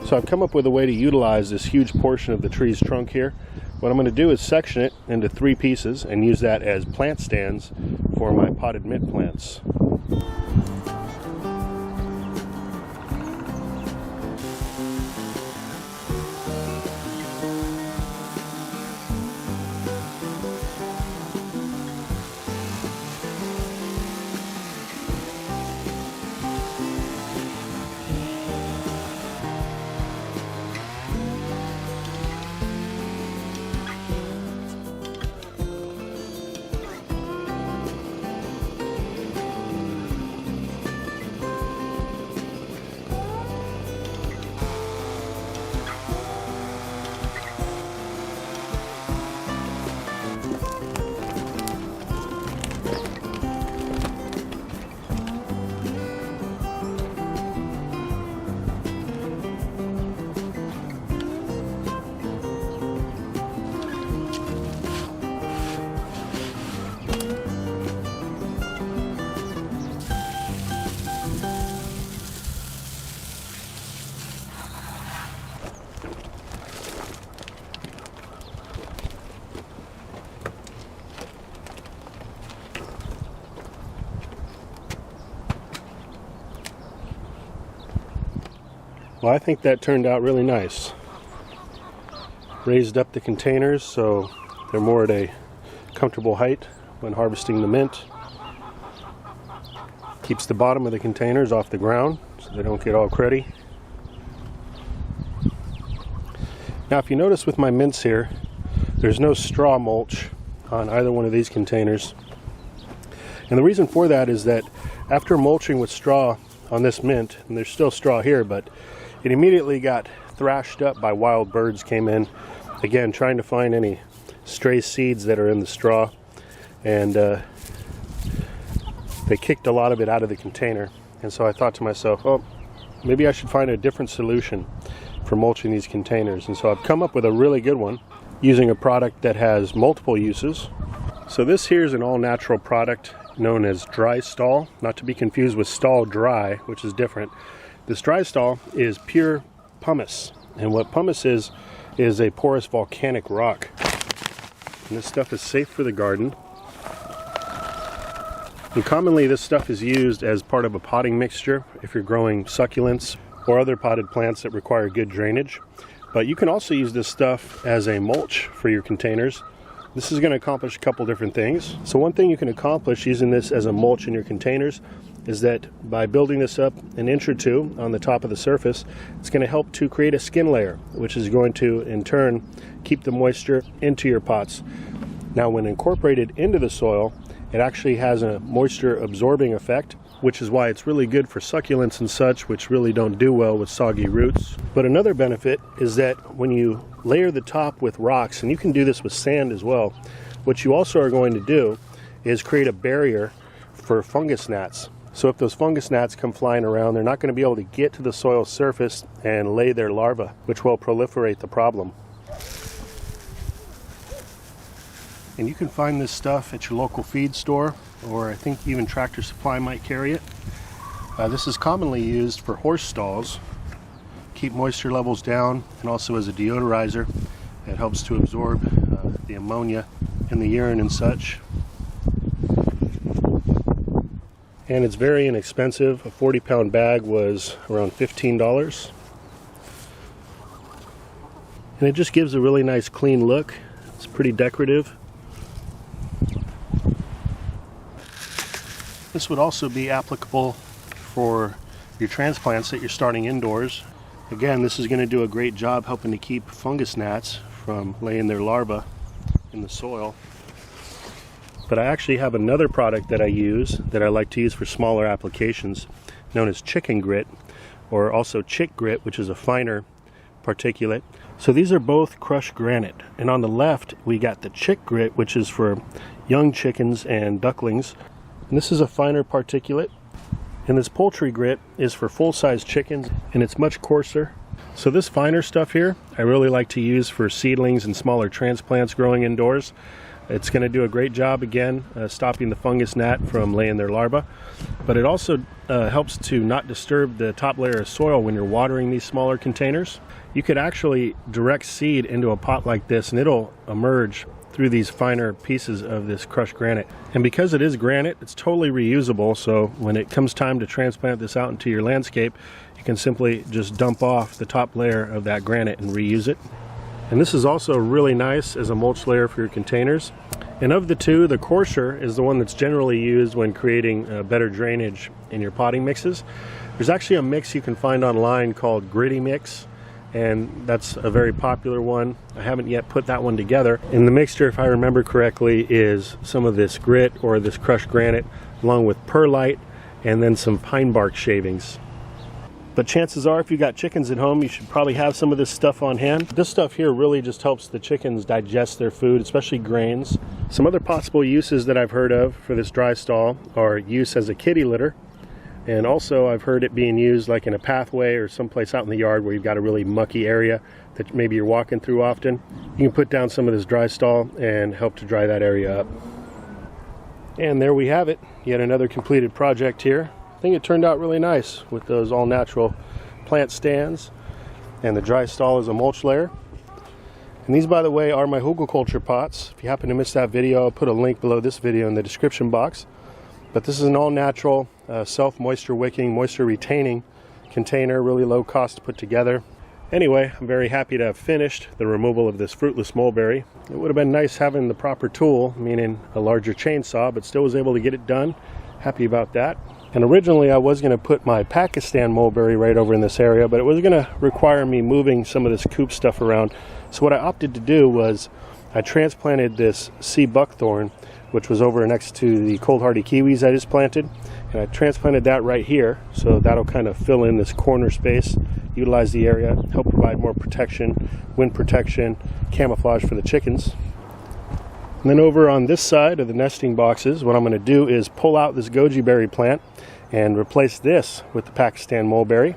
So I've come up with a way to utilize this huge portion of the tree's trunk here. What I'm going to do is section it into 3 pieces and use that as plant stands for my potted mint plants. Well, I think that turned out really nice. Raised up the containers so they're more at a comfortable height when harvesting the mint. Keeps the bottom of the containers off the ground so they don't get all cruddy. Now, if you notice with my mints here, there's no straw mulch on either one of these containers. And the reason for that is that after mulching with straw on this mint, and there's still straw here, but it immediately got thrashed up by wild birds came in, again trying to find any stray seeds that are in the straw, and they kicked a lot of it out of the container. And so I thought to myself, oh, maybe I should find a different solution for mulching these containers. And so I've come up with a really good one using a product that has multiple uses. So this here is an all-natural product known as dry stall, not to be confused with stall dry, which is different. This dry stall is pure pumice, and what pumice is a porous volcanic rock. And this stuff is safe for the garden. And commonly this stuff is used as part of a potting mixture if you're growing succulents or other potted plants that require good drainage. But you can also use this stuff as a mulch for your containers. This is going to accomplish a couple different things. So one thing you can accomplish using this as a mulch in your containers is that by building this up an inch or 2 on the top of the surface, it's going to help to create a skin layer, which is going to in turn keep the moisture into your pots. Now when incorporated into the soil, it actually has a moisture absorbing effect, which is why it's really good for succulents and such, which really don't do well with soggy roots. But another benefit is that when you layer the top with rocks, and you can do this with sand as well, what you also are going to do is create a barrier for fungus gnats. So if those fungus gnats come flying around, they're not going to be able to get to the soil surface and lay their larvae, which will proliferate the problem. And you can find this stuff at your local feed store, or I think even Tractor Supply might carry it. This is commonly used for horse stalls, keep moisture levels down, and also as a deodorizer. It helps to absorb the ammonia in the urine and such. And it's very inexpensive. A 40-pound bag was around $15. And it just gives a really nice clean look. It's pretty decorative. This would also be applicable for your transplants that you're starting indoors. Again, this is going to do a great job helping to keep fungus gnats from laying their larvae in the soil. But I actually have another product that I use that I like to use for smaller applications, known as chicken grit, or also chick grit, which is a finer particulate. So these are both crushed granite, and on the left we got the chick grit, which is for young chickens and ducklings, and this is a finer particulate. And this poultry grit is for full-size chickens, and it's much coarser. So this finer stuff here I really like to use for seedlings and smaller transplants growing indoors. It's going to do a great job again stopping the fungus gnat from laying their larvae, but it also helps to not disturb the top layer of soil when you're watering these smaller containers. You could actually direct seed into a pot like this and it'll emerge through these finer pieces of this crushed granite. And because it is granite, it's totally reusable, so when it comes time to transplant this out into your landscape, you can simply just dump off the top layer of that granite and reuse it. And this is also really nice as a mulch layer for your containers. And of the two, the coarser is the one that's generally used when creating better drainage in your potting mixes. There's actually a mix you can find online called Gritty Mix, and that's a very popular one. I haven't yet put that one together. And the mixture, if I remember correctly, is some of this grit or this crushed granite along with perlite and then some pine bark shavings. But chances are, if you got chickens at home, you should probably have some of this stuff on hand. This stuff here really just helps the chickens digest their food, especially grains. Some other possible uses that I've heard of for this dry stall are use as a kitty litter. And also I've heard it being used like in a pathway or someplace out in the yard where you've got a really mucky area that maybe you're walking through often. You can put down some of this dry stall and help to dry that area up. And there we have it. Yet another completed project here. I think it turned out really nice with those all natural plant stands and the dry stall as a mulch layer. And these, by the way, are my hugelkultur pots. If you happen to miss that video, I'll put a link below this video in the description box. But this is an all natural self-moisture wicking, moisture retaining container, really low cost to put together. Anyway, I'm very happy to have finished the removal of this fruitless mulberry. It would have been nice having the proper tool, meaning a larger chainsaw, but still was able to get it done. Happy about that. And originally I was going to put my Pakistan mulberry right over in this area, but it was going to require me moving some of this coop stuff around. So what I opted to do was I transplanted this sea buckthorn, which was over next to the cold hardy kiwis I just planted, and I transplanted that right here, so that'll kind of fill in this corner space, utilize the area, help provide more protection, wind protection, camouflage for the chickens. And then over on this side of the nesting boxes, what I'm going to do is pull out this goji berry plant and replace this with the Pakistan mulberry.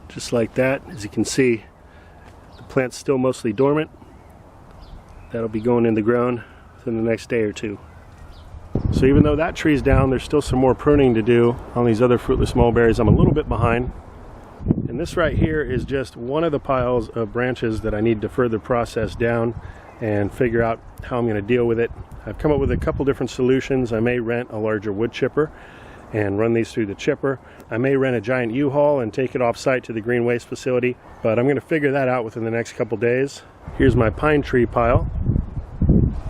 Just like that. As you can see, the plant's still mostly dormant. That'll be going in the ground within the next day or two. So even though that tree's down, there's still some more pruning to do on these other fruitless mulberries. I'm a little bit behind. And this right here is just one of the piles of branches that I need to further process down and figure out how I'm going to deal with it. I've come up with a couple different solutions. I may rent a larger wood chipper and run these through the chipper. I may rent a giant U-Haul and take it off-site to the green waste facility, but I'm going to figure that out within the next couple days. Here's my pine tree pile,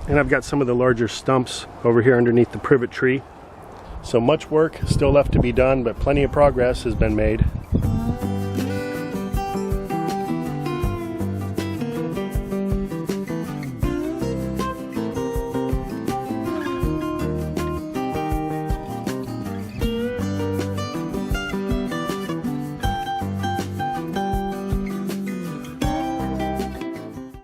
and I've got some of the larger stumps over here underneath the privet tree. So much work still left to be done, but plenty of progress has been made.